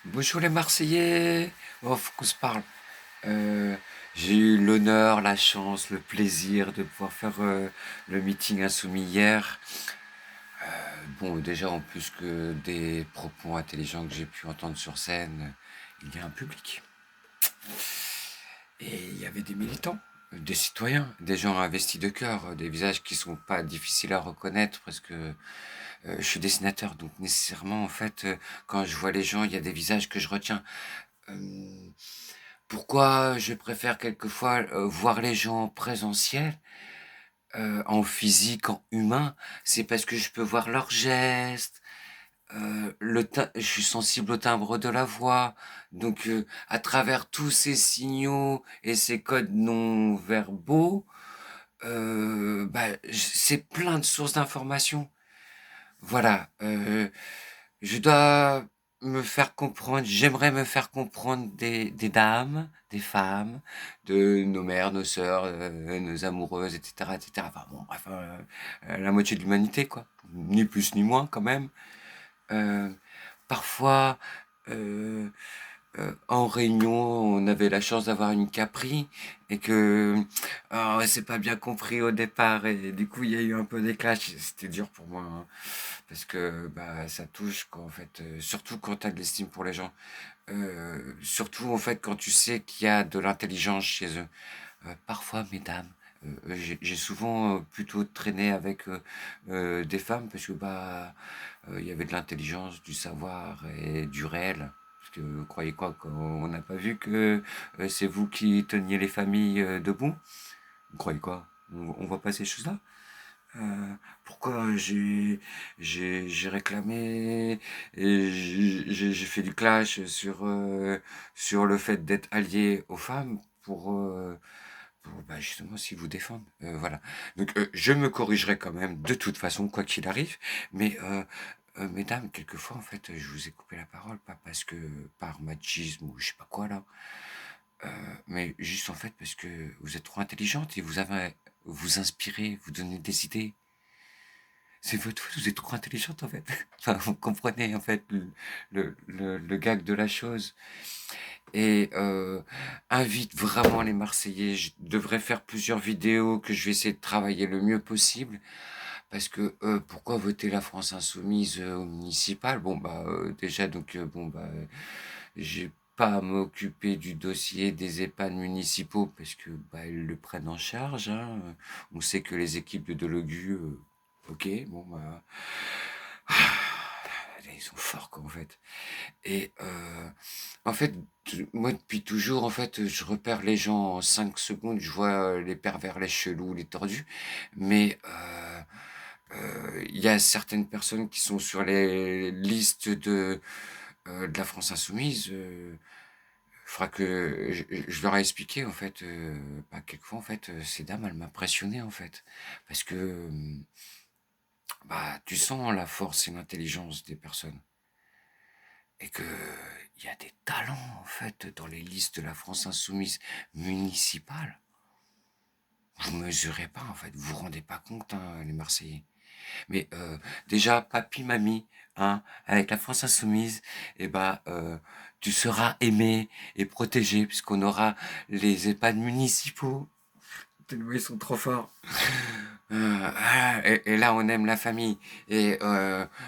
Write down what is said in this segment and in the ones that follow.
Bonjour les Marseillais. Oh, faut qu'on se parle. Euh, j'ai eu l'honneur, la chance, le plaisir de pouvoir faire le meeting insoumis hier. Bon, déjà en plus que des propos intelligents que j'ai pu entendre sur scène, il y a un public. Et il y avait des militants, des citoyens, des gens investis de cœur, des visages qui sont pas difficiles à reconnaître parce que je suis dessinateur, donc nécessairement en fait, quand je vois les gens, il y a des visages que je retiens. Euh, Pourquoi je préfère quelquefois voir les gens en présentiel, en physique, en humain, c'est parce que je peux voir leurs gestes, je suis sensible au timbre de la voix, donc à travers tous ces signaux et ces codes non verbaux, c'est plein de sources d'informations. Voilà, je dois me faire comprendre, j'aimerais me faire comprendre des dames, des femmes, de nos mères, nos sœurs, nos amoureuses, etc., etc. Enfin bon, bref, la moitié de l'humanité, quoi. Ni plus ni moins, quand même. Euh, Parfois, euh, en réunion, on avait la chance d'avoir une Capri et que on s'est pas bien compris au départ et du coup il y a eu un peu des clashs. C'était dur pour moi hein, parce que bah ça touche quoi en fait, surtout quand tu as de l'estime pour les gens, surtout en fait quand tu sais qu'il y a de l'intelligence chez eux. Parfois, mesdames. J'ai souvent plutôt traîné avec des femmes parce que bah il y avait de l'intelligence, du savoir et du réel. Parce que vous croyez quoi qu'on n'a pas vu que c'est vous qui teniez les familles debout? Vous croyez quoi? On voit pas ces choses-là? Pourquoi j'ai réclamé et j'ai fait du clash sur le fait d'être allié aux femmes pour bah, justement s'ils vous défendent. Voilà. Donc je me corrigerai quand même de toute façon, quoi qu'il arrive. Mais mesdames, quelquefois en fait, je vous ai coupé la parole, pas parce que par machisme ou je sais pas quoi là, mais juste en fait parce que vous êtes trop intelligente et vous avez vous inspirez, vous donnez des idées. C'est votre faute, vous êtes trop intelligente en fait. Enfin, vous comprenez en fait le gag de la chose. Et invite vraiment les Marseillais. Je devrais faire plusieurs vidéos que je vais essayer de travailler le mieux possible. Parce que pourquoi voter la France insoumise au municipal? Bon bah déjà donc bon bah j'ai pas à m'occuper du dossier des EHPAD municipaux parce que bah ils le prennent en charge. Hein. On sait que les équipes de Dologu, ok, bon bah ils sont forts quoi en fait. Et en fait, moi depuis toujours, en fait, je repère les gens en 5 secondes, je vois les pervers, les chelous, les tordus, mais il y a certaines personnes qui sont sur les listes de la France Insoumise. Faudra que je leur ai expliqué en fait, bah, quelquefois en fait, ces dames, elles m'impressionnaient en fait, parce que bah tu sens la force et l'intelligence des personnes. Et que il y a des talents en fait dans les listes de la France insoumise municipale. Vous mesurez pas en fait, vous vous rendez pas compte hein, les Marseillais. Mais déjà papi mamie, hein, avec la France insoumise, et bah tu seras aimé et protégé puisqu'on aura les EHPAD municipaux. Tellement ils sont trop forts. Et là, on aime la famille. Et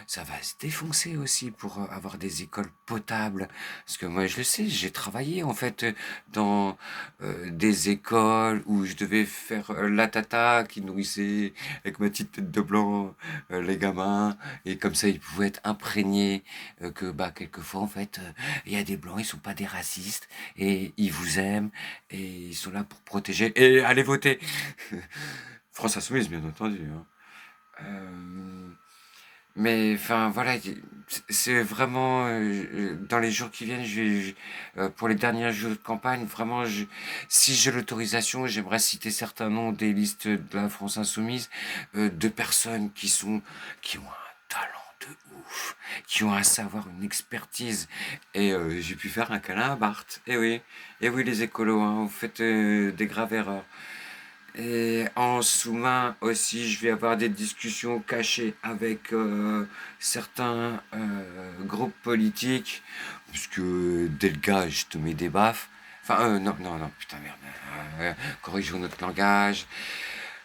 ça va se défoncer aussi pour avoir des écoles potables. Parce que moi, je le sais, j'ai travaillé en fait dans des écoles où je devais faire la tata qui nourrissait avec ma petite tête de blanc les gamins. Et comme ça, ils pouvaient être imprégnés que bah quelquefois, en fait, il y a des blancs, ils sont pas des racistes et ils vous aiment et ils sont là pour protéger. Et allez voter. France Insoumise, bien entendu. Hein. Euh, mais enfin voilà, c'est vraiment dans les jours qui viennent, pour les derniers jours de campagne, vraiment, si j'ai l'autorisation, j'aimerais citer certains noms des listes de la France Insoumise de personnes qui ont un talent de ouf, qui ont un savoir, une expertise. Et j'ai pu faire un câlin à Barthes. Eh oui, les écolos, hein, vous faites des graves erreurs. Et en sous-main aussi, je vais avoir des discussions cachées avec certains groupes politiques, puisque Delga, je te mets des baffes. Enfin, non, non, non, putain, merde. Corrigeons notre langage.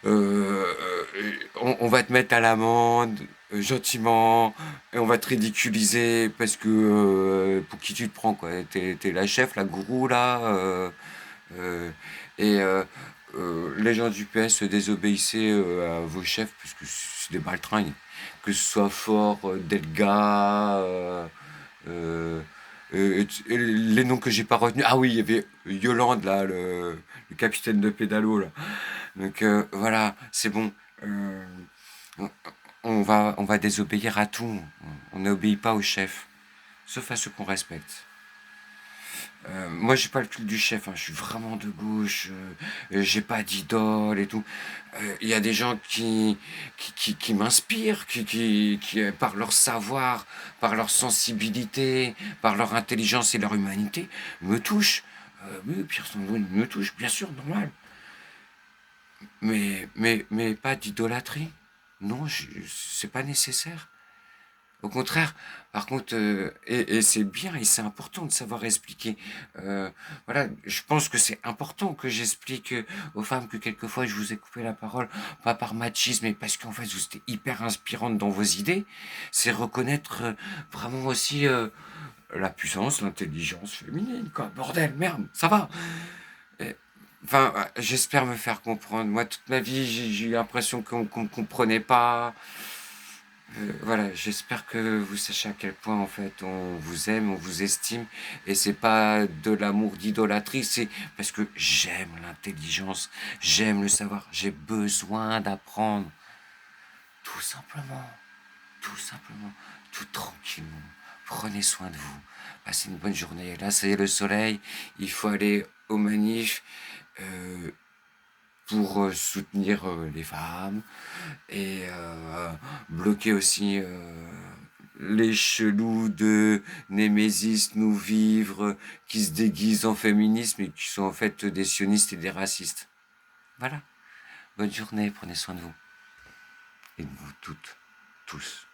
On va te mettre à l'amende gentiment et on va te ridiculiser parce que pour qui tu te prends quoi. T'es la chef, la gourou là. Euh, et les gens du PS désobéissaient à vos chefs parce que c'est des baltringues. Que ce soit Fort, Delga, et les noms que j'ai pas retenus. Ah oui, il y avait Yolande là, le capitaine de pédalo là. Donc voilà, c'est bon. Euh, on, on va désobéir à tout. On n'obéit pas au chef, sauf à ceux qu'on respecte. Moi, j'ai pas le culte du chef, hein, je suis vraiment de gauche, j'ai pas d'idole et tout. Il y a des gens qui m'inspirent, par leur savoir, par leur sensibilité, par leur intelligence et leur humanité, me touchent. Oui, Pierre Sandwin me touche, bien sûr, normal. Mais pas d'idolâtrie. Non, c'est pas nécessaire. Au contraire, par contre, et c'est bien et c'est important de savoir expliquer. Voilà, je pense que c'est important que j'explique aux femmes que quelquefois je vous ai coupé la parole, pas par machisme, mais parce qu'en fait vous étiez hyper inspirante dans vos idées. C'est reconnaître vraiment aussi la puissance, l'intelligence féminine, quoi. Bordel, merde, ça va. Et, enfin, j'espère me faire comprendre. Moi, toute ma vie, j'ai eu l'impression qu'on me comprenait pas. Voilà, j'espère que vous sachez à quel point en fait on vous aime, on vous estime, et c'est pas de l'amour d'idolâtrie, c'est parce que j'aime l'intelligence, j'aime le savoir, j'ai besoin d'apprendre, tout simplement, tout simplement, tout tranquillement. Prenez soin de vous, passez une bonne journée. Là, c'est le soleil, il faut aller aux manifs euh, pour soutenir les femmes et bloquer aussi les chelous de Némésis, Nous Vivre, qui se déguisent en féminisme et qui sont en fait des sionistes et des racistes. Voilà. Bonne journée, prenez soin de vous. Et de vous toutes, tous.